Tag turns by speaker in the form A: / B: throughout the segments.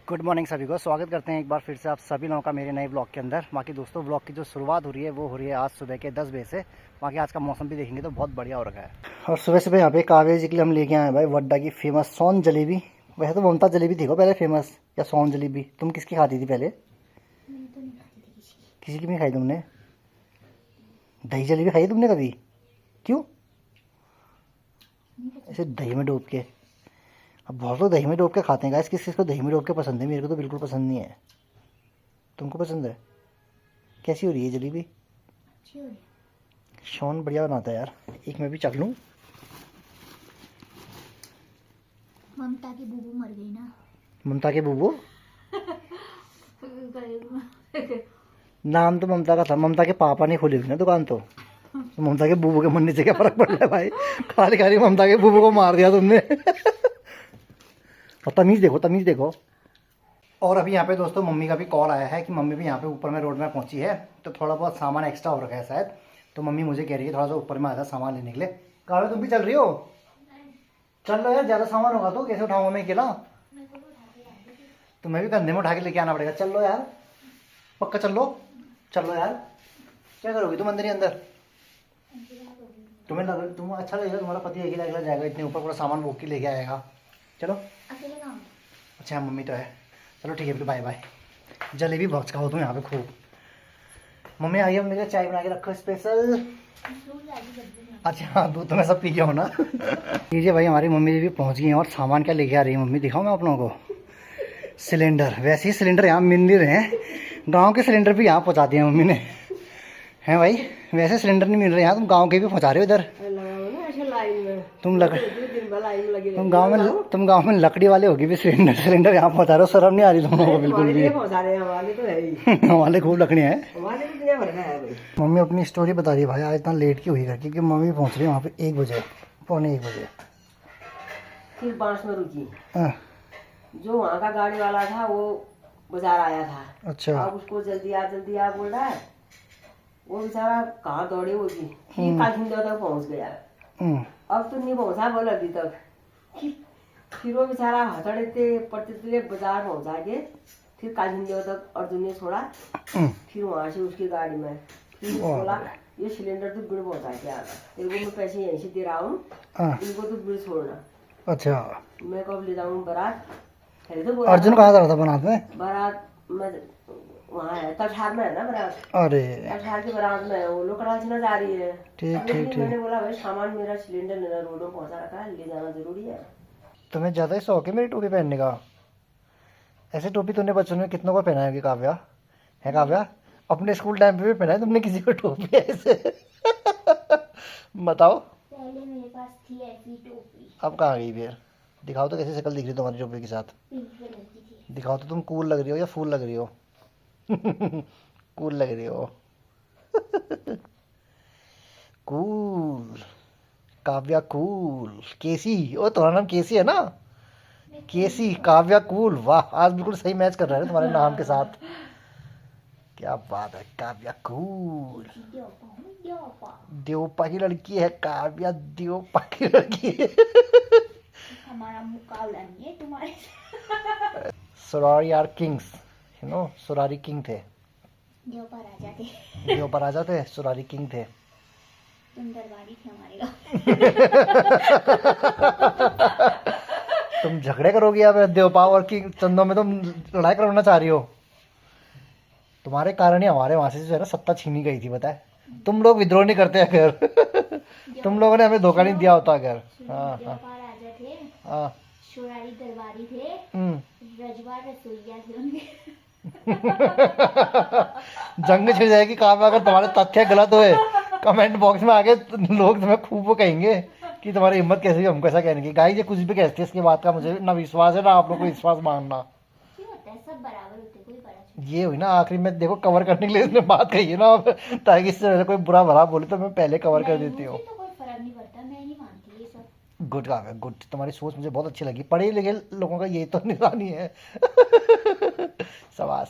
A: Good morning सभी को। स्वागत करते हैं एक बार फिर से आप सभी लोगों का मेरे नए ब्लॉग के अंदर। बाकी दोस्तों ब्लॉग की जो शुरुआत हो रही है वो हो रही है आज सुबह के 10 बजे से। बाकी आज का मौसम भी देखेंगे तो बहुत बढ़िया हो रखा है। और सुबह सुबह यहाँ पे काव्या जी के लिए हम लेके आए हैं भाई वड्डा की फेमस सोन जलेबी। वैसे तो ममता जलेबी थी को पहले फेमस, या सोन जलेबी तुम किसकी खाती थी पहले? किसी की भी खाई तुमने? दही जलेबी खाई तुमने कभी? क्यों? ऐसे दही में डूब के। अब बहुत लोग दही में डूब के खाते हैं गाइस। किस किस को दही में डूब के पसंद है? मेरे को तो बिल्कुल पसंद नहीं है। तुमको पसंद है? कैसी हो रही है जलेबी?
B: अच्छी हो रही।
A: शौन बढ़िया बनाता है यार। एक मैं भी चख लूँ।
B: ममता की बूबू मर गई ना।
A: ममता के बूबू? नाम तो ममता का था। ममता के पापा ने खोली हुई ना दुकान तो ममता के बूबू के मरने से क्या फर्क पड़ रहा है भाई? खाली खाली ममता के बूबू को मार दिया तुमने। और तमीज़ देखो, तमीज़ देखो। और अभी यहाँ पे दोस्तों मम्मी का भी कॉल आया है कि मम्मी भी यहाँ पे ऊपर में रोड में पहुँची है, तो थोड़ा बहुत सामान एक्स्ट्रा हो रखा है शायद। तो मम्मी मुझे कह रही है थोड़ा सा ऊपर में आया था सामान लेने के लिए। काव्या तुम भी चल रही हो? चल लो यार, ज़्यादा सामान होगा तो कैसे उठाऊंगा मैं अकेला? तुम्हें भी कंधे में उठा के लेके आना पड़ेगा। चल लो यार, पक्का चल लो। चल लो यार। क्या करोगी तुम अंदर ही अंदर? तुम अच्छा लगेगा, तुम्हारा पति अकेला अकेला जाएगा इतने ऊपर, पूरा सामान भोग के लेके आएगा। चलो।
B: अकेले काम।
A: अच्छा मम्मी तो है। चलो ठीक है फिर, बाय बाय। जलेबी बहुत खाओ तुम यहाँ पे खूब। मम्मी आ गई, अब मेरे चाय बना के रखो स्पेशल। अच्छा हाँ, दूध तो मैं सब पी गया हूँ ना। लीजिए भाई, हमारी मम्मी जी भी पहुँच गई हैं। और सामान क्या लेके आ रही है मम्मी दिखाऊँ मैं आप लोगों को? सिलेंडर। वैसे ही सिलेंडर यहाँ मिल नहीं रहे हैं, गाँव के सिलेंडर भी यहाँ पहुँचा दिए मम्मी ने। हैं भाई, वैसे सिलेंडर नहीं मिल रहे यहाँ, तुम गाँव के भी पहुँचा रहे हो इधर। तुम गांव में लकड़ी वाले होगी भी सिलेंडर यहाँ पहुंचा रहे हो। शर्म नहीं आ रही तुम लोगों को बिल्कुल भी? हमारे खूब लकड़ियाँ हैं। मम्मी अपनी स्टोरी बता रही है भाई, आज इतना लेट क्यों हुई घर, क्योंकि मम्मी पहुंच रही है वहाँ पे 1 बजे, पौने 1 बजे।
C: फिर बांस में रुकी।
A: हाँ।
C: जो वहाँ का गाड़ी वाला था वो बाजार आया था।
A: अच्छा।
C: अब उसको जल्दी आ बोल रहा है। वो बेचारा कहाँ दौड़े होगी, फिर काठिंडा तक पहुँच गया। अब तो नहीं पहुँचा बोल अभी तक। फिर वो बेचारा हथड़ते पड़ते बाजार पहुँचा के फिर काठिंडा तक अर्जुन ने छोड़ा। फिर वहाँ से उसकी गाड़ी में फिर बोला ये सिलेंडर तो बिड़ पहुँचा के आना, तेरे को मैं पैसे यहीं से दे रहा हूँ, इनको तो बिड़ छोड़ना।
A: अच्छा।
C: मैं कब ले जाऊँ बारात?
A: अर्जुन कहाँ जा रहा था बारात में?
C: बारात में वहाँ है, तठार में है ना बारात।
A: अरे
C: तठार की बारात में वो लोग कराची जा रही है।
A: ठीक ठीक ठीक।
C: मैंने बोला भाई सामान मेरा सिलेंडर लेना रोड में पहुँचा रखा है, ले जाना जरूरी है।
A: तुम्हें ज़्यादा ही शौक है मेरी टोपी पहनने का। ऐसे टोपी तुमने बचपन में कितनों को पहनाया है काव्या? है काव्या? अपने स्कूल टाइम पे भी पहना है तुमने किसी को टोपी ऐसे? बताओ।
B: पहले मेरे पास थी ऐसी टोपी।
A: अब कहाँ गई फिर? दिखाओ तो कैसी शक्ल दिख रही है तुम्हारी टोपी के साथ।
B: पिंक कलर की थी।
A: दिखाओ तो, तुम कूल लग रही हो या फूल लग रही हो? कूल लग रही हो। कूल। काव्या कूल। केसी, ओ तुम्हारा नाम केसी है ना? केसी काव्या कूल। वाह, आज बिल्कुल सही मैच कर रहा है तुम्हारे नाम के साथ। क्या बात है, काव्या कूल। देवपा की लड़की है काव्या, देवपा की लड़की है।
B: हमारा मुकाबला नहीं है तुम्हारे।
A: Surari are kings, you know, Surari king थे।
B: देवपा राजा थे।
A: देवपा राजा थे, सुरारी किंग थे।
B: तुम दरबारी थे हमारे गाँव।
A: तुम झगड़े करोगी अब देवपा और किंग चंदों में? तुम लड़ाई करवाना चाह रही हो? तुम्हारे कारण ही हमारे वहां से जो है ना सत्ता छीनी गई थी, पता है? तुम लोग विद्रोह नहीं करते अगर। तुम लोगों ने हमें धोखा नहीं दिया होता अगर। हाँ।
B: देवपा राजा थे,
A: हाँ।
B: सुरारी दरबारी थे, रजवा रसोइया थे उनके।
A: जंग छिड़ जाएगी काव्या अगर तुम्हारे तथ्य गलत हुए। कमेंट बॉक्स में आके लोग तुम्हें खूब वो कहेंगे कि तुम्हारी हिम्मत कैसे हुई हमको ऐसा कहने की। गाइस ये कुछ भी कहते हैं, इसकी बात का मुझे ना विश्वास है ना आप लोग को विश्वास मानना।
B: क्यों होता है, सब बराबर होते हैं, कोई बड़ा
A: ये हुई ना आखिरी में, देखो कवर करने के लिए इसने बात कही है ना अब, ताकि इससे कोई बुरा भला बोले तो मैं पहले कवर कर देती हूँ।
B: तो कोई फर्क नहीं पड़ता, मैं नहीं मानती ये सब।
A: गुड काव्या गुड, तुम्हारी सोच मुझे बहुत अच्छी लगी। पढ़े लिखे लोगों का ये तो निशानी है। शाबाश।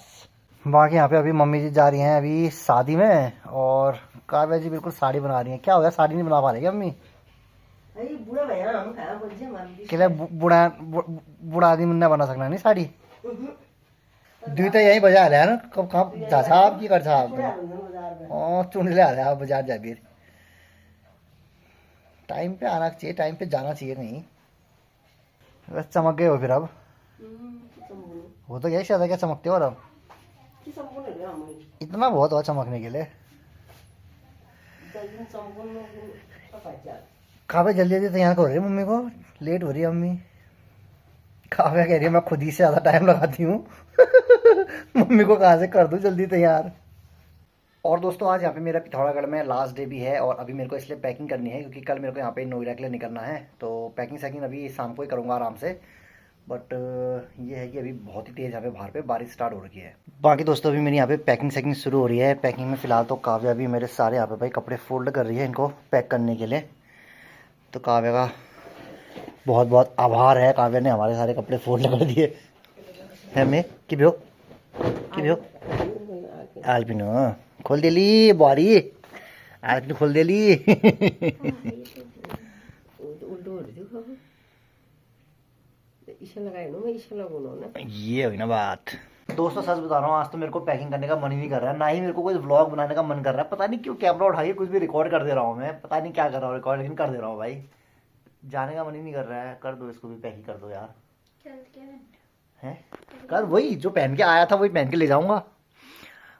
A: बाकी यहाँ पे अभी मम्मी जी जा रही हैं अभी शादी में, और काव्या जी बिल्कुल साड़ी बना रही हैं। क्या हो गया, साड़ी नहीं बना पा रही क्या मम्मी?
C: बुढ़ा भैया हम खाया बोल जे मार दी।
A: बुढ़ा आदमी मुन्ना बना सकना नहीं साड़ी। दुईटा यही बाजार है ना कब कहाँ जा साहब की कर साहब
C: बाजार में
A: चुन ले आ रहा है बाजार जा भी टाइम पे आना चाहिए टाइम पे जाना चाहिए कहीं बस चमक गए हो फिर अब वो तो यही शायद क्या चमकते हो और अब इतना बहुत हुआ चमकने के लिए काव्या जल्दी जल्दी तैयार कर रही है मम्मी को लेट हो रही है मम्मी काव्या कह रही है मैं खुद ही से ज़्यादा टाइम लगाती हूँ मम्मी को कहाँ से कर दूँ जल्दी तैयार। और दोस्तों आज यहाँ पे मेरा पिथौरागढ़ में लास्ट डे भी है और अभी मेरे को इसलिए पैकिंग करनी है क्योंकि कल मेरे को यहाँ पे नोएडा के लिए निकलना है तो पैकिंग सैकिंग अभी शाम को ही करूँगा आराम से। बट ये है कि अभी बहुत ही तेज़ यहाँ पे बाहर पे बारिश स्टार्ट हो रही है। बाकी दोस्तों अभी मेरी यहाँ पे पैकिंग सैकिंग शुरू हो रही है। पैकिंग में फ़िलहाल तो काव्या अभी मेरे सारे यहाँ पे भाई कपड़े फोल्ड कर रही है इनको पैक करने के लिए। तो काव्या का बहुत बहुत आभार है, काव्या ने हमारे सारे कपड़े फोल्ड कर दिए है मैं कि भ्यो आलपिनो खोल देली बारी आलपिनो खोल देली ये हुई ना बात। दोस्तों सच बता रहा हूँ आज तो मेरे को पैकिंग करने का मन ही नहीं कर रहा है, ना ही मेरे को कोई व्लॉग बनाने का मन कर रहा है। पता नहीं क्यों कैमरा उठाइए कुछ भी रिकॉर्ड कर दे रहा हूँ मैं, पता नहीं क्या कर रहा हूँ रिकॉर्ड, लेकिन कर दे रहा हूँ भाई। जाने का मन ही नहीं कर रहा है। कर दो इसको भी पैकिंग कर दो यार। हैं कर वही जो पहन के आया था वही पहन के ले जाऊंगा।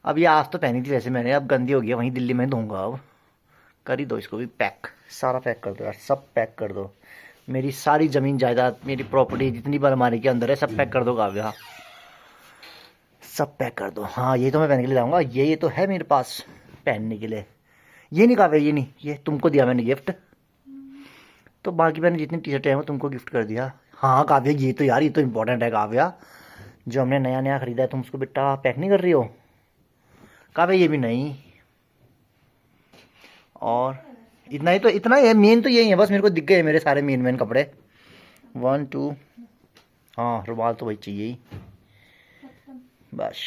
A: अब ये आज तो पहनी थी वैसे मैंने, अब गंदी हो गई वहीं दिल्ली में दूंगा। अब कर ही दो इसको भी पैक, सारा पैक कर दो यार, सब पैक कर दो। मेरी सारी ज़मीन जायदाद मेरी प्रॉपर्टी जितनी बार अलमारी के अंदर है सब पैक कर दो काव्या, सब पैक कर दो। हाँ ये तो मैं पहन के ले जाऊँगा, ये तो है मेरे पास पहनने के लिए। ये नहीं काव्या, ये नहीं, ये तुमको दिया मैंने गिफ्ट। तो बाकी मैंने जितनी टी शर्टें हैं वो तुमको गिफ्ट कर दिया। हाँ काव्या ये तो यार ये तो इम्पोर्टेंट है काव्या, जो हमने नया नया ख़रीदा है तुम उसको बेटा पैक नहीं कर रही हो काव्या, ये भी नहीं। और इतना ही, तो इतना ही है, मेन तो यही है बस। मेरे को दिख गए मेरे सारे मेन कपड़े 1 2। हाँ रुमाल तो वही चाहिए ही बस।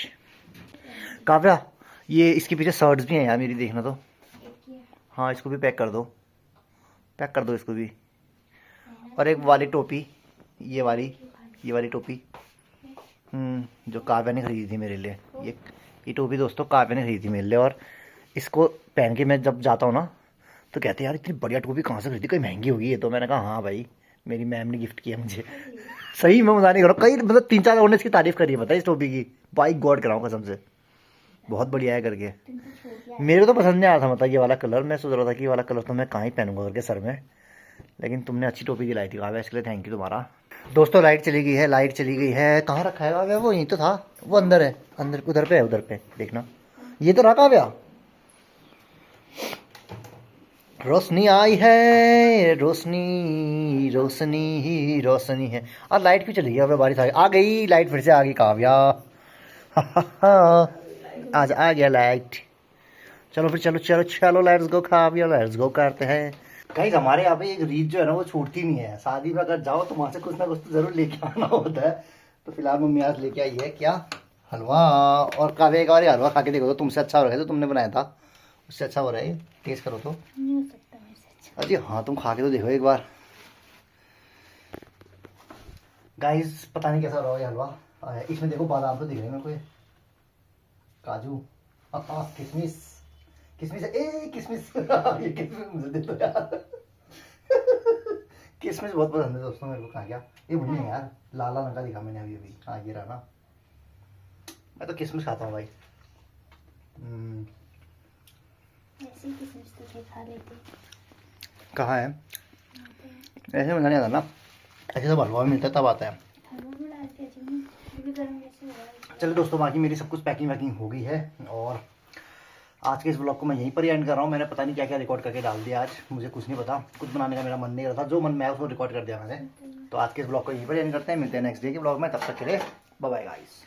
A: काव्या ये इसके पीछे शर्ट्स भी हैं यार मेरी, देखना तो। हाँ इसको भी पैक कर दो, पैक कर दो इसको भी। और एक वाली टोपी, ये वाली टोपी जो काव्या ने खरीदी थी मेरे लिए। ये टोपी दोस्तों काव्या ने खरीदी थी मेरे लिए, और इसको पहन के मैं जब जाता हूँ ना तो कहते हैं यार इतनी बढ़िया टोपी कहाँ से खरीदी, कोई महंगी होगी ये तो। मैंने कहा हाँ भाई मेरी मैम ने गिफ्ट किया मुझे। सही मैं मजा नहीं कर रहा, कई मतलब 3-4 लोगों ने इसकी तारीफ करी है, बताइए इस टोपी की। बाई गॉड कराऊँ कसम से, बहुत बढ़िया है करके। मेरे तो पसंद नहीं आया था मतलब ये वाला कलर, मैं सोच रहा था कि ये वाला कलर तो मैं कहाँ ही पहनूंगा करके सर में, लेकिन तुमने अच्छी टोपी दिलाई थी काव्या, इसके लिए थैंक यू तुम्हारा। दोस्तों लाइट चली गई है, लाइट चली गई है। कहाँ रखा है काव्या? वो यहीं तो था, वो अंदर है, अंदर उधर पे है, उधर पे देखना। ये तो रहा काव्या। रोशनी आई है, रोशनी रोशनी ही रोशनी है। और लाइट क्यों चली गई? अब बारिश आ गई, लाइट फिर से आ गई काव्या। आज आ गया लाइट। चलो फिर चलो चलो चलो let's go Kavya, let's go करते हैं। कहीं हमारे यहाँ पे एक रीत जो है ना वो छूटती नहीं है। शादी में अगर जाओ तो वहाँ से कुछ ना कुछ तो जरूर लेके आना होता है। तो फिलहाल मम्मी आज लेके आई है क्या? हलवा। और काव्या एक बार हलवा खा के देखो तो तुमसे अच्छा हो रहा है, तो तुमने बनाया था उससे अच्छा हो रहा है। टेस्ट करो तो। अरे हाँ तुम खा के तो देखो एक बार। गाइस पता नहीं कैसा रहा ये हलवा। इसमें देखो बादाम तो दिख रहे हैं मेरे को, काजू, किशमिश, किशमिश ए किशमिश ये किशमिश मुझे दे दो यार। किशमिश बहुत पसंद है दोस्तों मेरे को। कहाँ गया ये? मुझे नहीं यार, लाल रंग का दिखा मैंने अभी अभी। हाँ ये रहा ना, मैं तो किशमिश खाता हूँ भाई।
B: ऐसे किशमिश तो खा लेते।
A: कहाँ है? ऐसे मजा नहीं आता ना, ऐसे तो हलवा मिलता है तब आता है। चलो दोस्तों बाकी मेरी सब कुछ पैकिंग वैकिंग हो गई है और आज के इस ब्लॉग को मैं यहीं पर ही एंड कर रहा हूँ। मैंने पता नहीं क्या क्या रिकॉर्ड करके डाल दिया आज, मुझे कुछ नहीं पता, कुछ बनाने का मेरा मन नहीं कर रहा था, जो मन में आया उसको रिकॉर्ड कर दिया मैंने। तो आज के इस ब्लॉग को यहीं पर एंड करते हैं, मिलते हैं नेक्स्ट डे के ब्लॉग में। तब तक के लिए बाय बाय गाइस।